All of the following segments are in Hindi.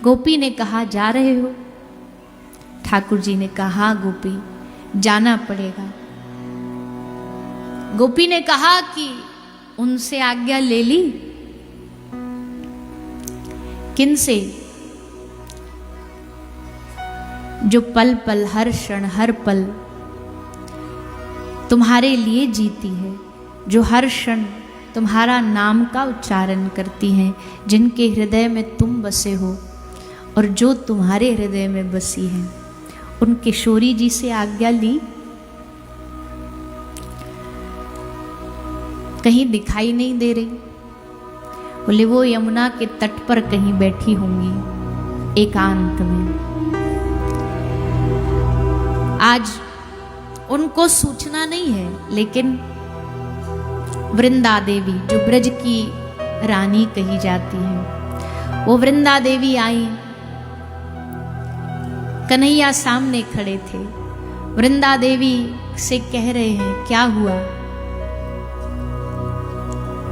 गोपी ने कहा जा रहे हो? ठाकुर जी ने कहा हाँ गोपी जाना पड़ेगा। गोपी ने कहा कि उनसे आज्ञा ले ली? किन से? जो पल पल हर क्षण हर पल तुम्हारे लिए जीती है, जो हर क्षण तुम्हारा नाम का उच्चारण करती हैं, जिनके हृदय में तुम बसे हो और जो तुम्हारे हृदय में बसी हैं, उन किशोरी जी से आज्ञा ली? कहीं दिखाई नहीं दे रही? बोले वो यमुना के तट पर कहीं बैठी होंगी एकांत में। आज उनको सूचना नहीं है, लेकिन वृंदा देवी जो ब्रज की रानी कही जाती है, वो वृंदा देवी आई। कन्हैया सामने खड़े थे, वृंदा देवी से कह रहे हैं क्या हुआ?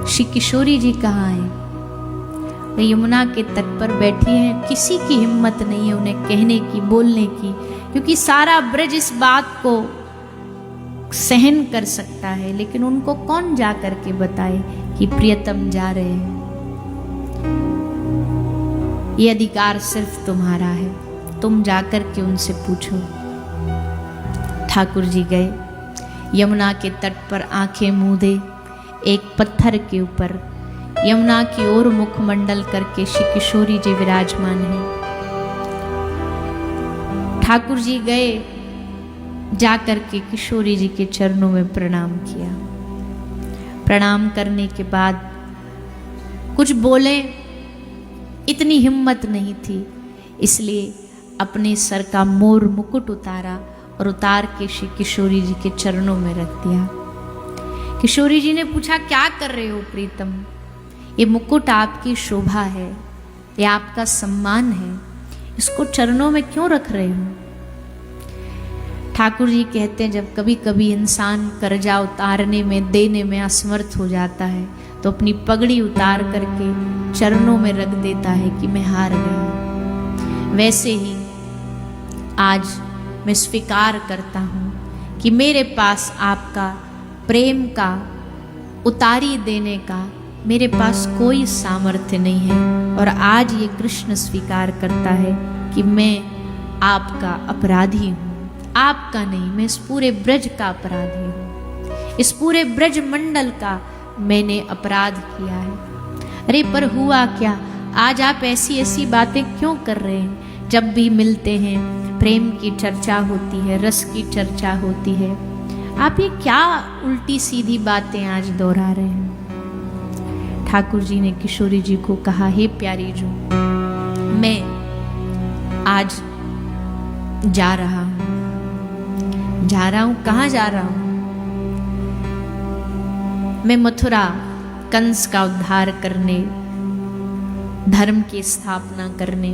श्री किशोरी जी कहाँ हैं? वे यमुना के तट पर बैठी हैं। किसी की हिम्मत नहीं है उन्हें कहने की, बोलने की, क्योंकि सारा ब्रज इस बात को सहन कर सकता है, लेकिन उनको कौन जा करके बताए कि प्रियतम जा रहे हैं। ये अधिकार सिर्फ तुम्हारा है, तुम जाकर के उनसे पूछो। ठाकुर जी गए, यमुना के तट पर आंखें मूंदे एक पत्थर के ऊपर यमुना की ओर मुखमंडल करके श्री किशोरी जी विराजमान हैं। ठाकुर जी गए, जाकर के किशोरी जी के चरणों में प्रणाम किया। प्रणाम करने के बाद कुछ बोले, इतनी हिम्मत नहीं थी, इसलिए अपने सर का मोर मुकुट उतारा और उतार के श्री किशोरी जी के चरणों में रख दिया। किशोरी जी ने पूछा क्या कर रहे हो प्रीतम? ये मुकुट आपकी शोभा है, ये आपका सम्मान है, इसको चरणों में क्यों रख रहे हो? ठाकुर जी कहते हैं जब कभी कभी इंसान कर्जा उतारने में, देने में असमर्थ हो जाता है, तो अपनी पगड़ी उतार करके चरणों में रख देता है कि मैं हार गया। वैसे ही आज मैं स्वीकार करता हूँ कि मेरे पास आपका प्रेम का उतारी देने का मेरे पास कोई सामर्थ्य नहीं है, और आज ये कृष्ण स्वीकार करता है कि मैं आपका अपराधी हूँ। आपका नहीं, मैं इस पूरे ब्रज का अपराधी हूँ, इस पूरे ब्रज मंडल का मैंने अपराध किया है। अरे पर हुआ क्या? आज आप ऐसी ऐसी बातें क्यों कर रहे हैं? जब भी मिलते हैं प्रेम की चर्चा होती है, रस की चर्चा होती है, आप ये क्या उल्टी सीधी बातें आज दोहरा रहे हैं? ठाकुर जी ने किशोरी जी को कहा, हे प्यारी जो, मैं आज जा रहा हूं। कहाँ जा रहा हूं? मैं मथुरा कंस का उद्धार करने, धर्म की स्थापना करने,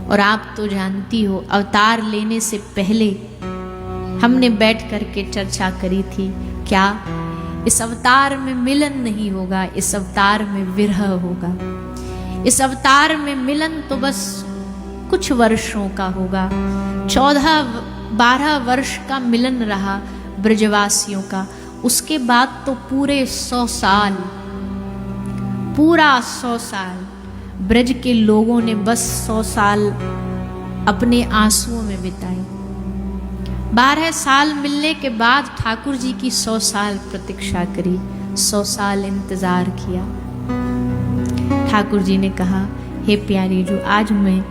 और आप तो जानती हो अवतार लेने से पहले हमने बैठ करके चर्चा करी थी, क्या इस अवतार में मिलन नहीं होगा, इस अवतार में विरह होगा। इस अवतार में मिलन तो बस कुछ वर्षों का होगा। 14-12 वर्ष का मिलन रहा ब्रजवासियों का, उसके बाद तो पूरे 100 साल, पूरा 100 साल ब्रज के लोगों ने बस 100 साल अपने आंसुओं में बिताए। 12 साल मिलने के बाद ठाकुर जी की 100 साल प्रतीक्षा करी, 100 साल इंतजार किया। ठाकुर जी ने कहा, हे प्यारी जो, आज मैं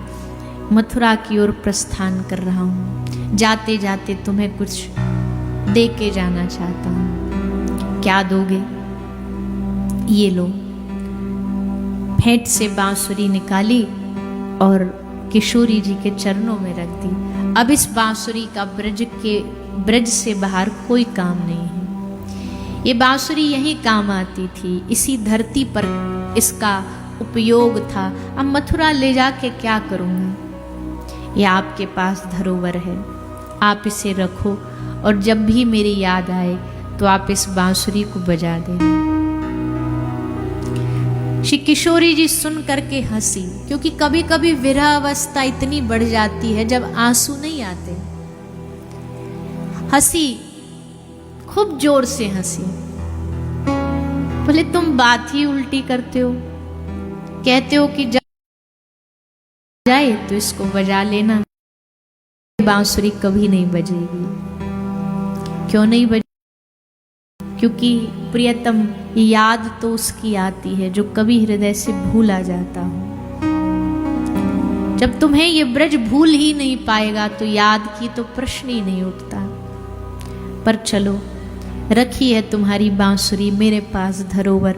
मथुरा की ओर प्रस्थान कर रहा हूँ, जाते जाते तुम्हें कुछ दे के जाना चाहता हूँ। क्या दोगे? ये लो। भेंट से बांसुरी निकाली और किशोरी जी के चरणों में रख दी। अब इस बांसुरी का ब्रज से बाहर कोई काम नहीं है। ये बांसुरी यही काम आती थी, इसी धरती पर इसका उपयोग था। अब मथुरा ले जाके क्या करूँगा? ये आपके पास धरोहर है, आप इसे रखो, और जब भी मेरी याद आए तो आप इस बांसुरी को बजा देना। श्री किशोरी जी सुन करके हंसी, क्योंकि कभी कभी विरह अवस्था इतनी बढ़ जाती है जब आंसू नहीं आते। हंसी, खूब जोर से हंसी। बोले तुम बात ही उल्टी करते हो, कहते हो कि जब जाए तो इसको बजा लेना, बांसुरी कभी नहीं बजेगी। क्यों नहीं बजेगी? क्योंकि प्रियतम याद तो उसकी आती है जो कभी हृदय से भूला जाता हो। जब तुम्हें ये ब्रज भूल ही नहीं पाएगा तो याद की तो प्रश्न ही नहीं उठता। पर चलो, रखी है तुम्हारी बांसुरी मेरे पास धरोवर,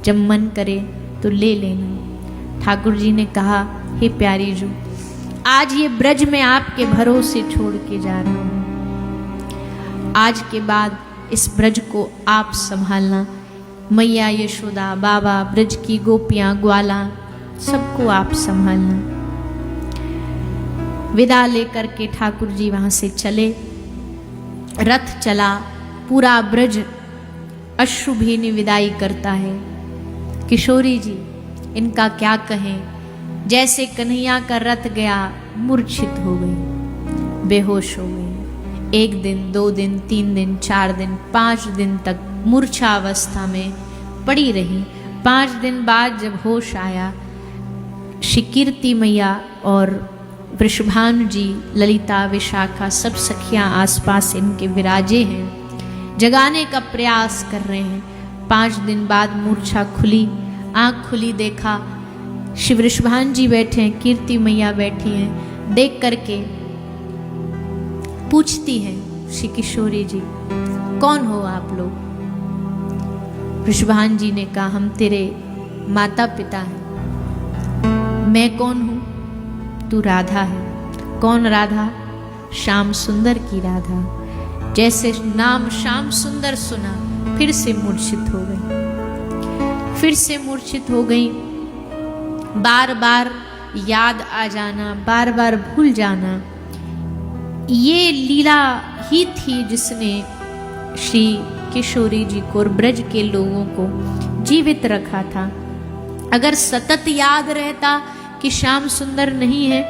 जब मन करे तो ले लेना। ठाकुर जी ने कहा, हे प्यारी जो, आज ये ब्रज में आपके भरोसे छोड़ के जा रहा हूं। आज के बाद इस ब्रज को आप संभालना। मैया यशोदा, बाबा, ब्रज की गोपियां, ग्वाला, सबको आप संभालना। विदा लेकर के ठाकुर जी वहां से चले। रथ चला, पूरा ब्रज अश्रुभीनी विदाई करता है। किशोरी जी, इनका क्या कहें, जैसे कन्हैया का रथ गया मूर्छित हो गई, बेहोश हो गई। 1 दिन, 2 दिन, 3 दिन, 4 दिन, 5 दिन तक मूर्छा अवस्था में पड़ी रही। 5 दिन बाद जब होश आया, श्री कीर्ति मैया और वृषभानु जी, ललिता, विशाखा, सब सखियां आसपास इनके विराजे हैं, जगाने का प्रयास कर रहे हैं। 5 दिन बाद मूर्छा खुली, आंख खुली, देखा श्री वृषभानु जी बैठे हैं, कीर्ति मैया बैठी हैं। देख करके पूछती है श्री किशोरी जी, कौन हो आप लोग? वृषभानु जी ने कहा, हम तेरे माता पिता हैं। मैं कौन हूं? तू राधा है। कौन राधा? श्याम सुंदर की राधा। जैसे नाम श्याम सुंदर सुना, फिर से मूर्छित हो गई, फिर से मूर्छित हो गई। बार बार याद आ जाना, बार बार भूल जाना, ये लीला ही थी जिसने श्री किशोरी जी को और ब्रज के लोगों को जीवित रखा था। अगर सतत याद रहता कि श्याम सुंदर नहीं है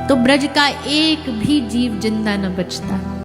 तो ब्रज का एक भी जीव जिंदा न बचता।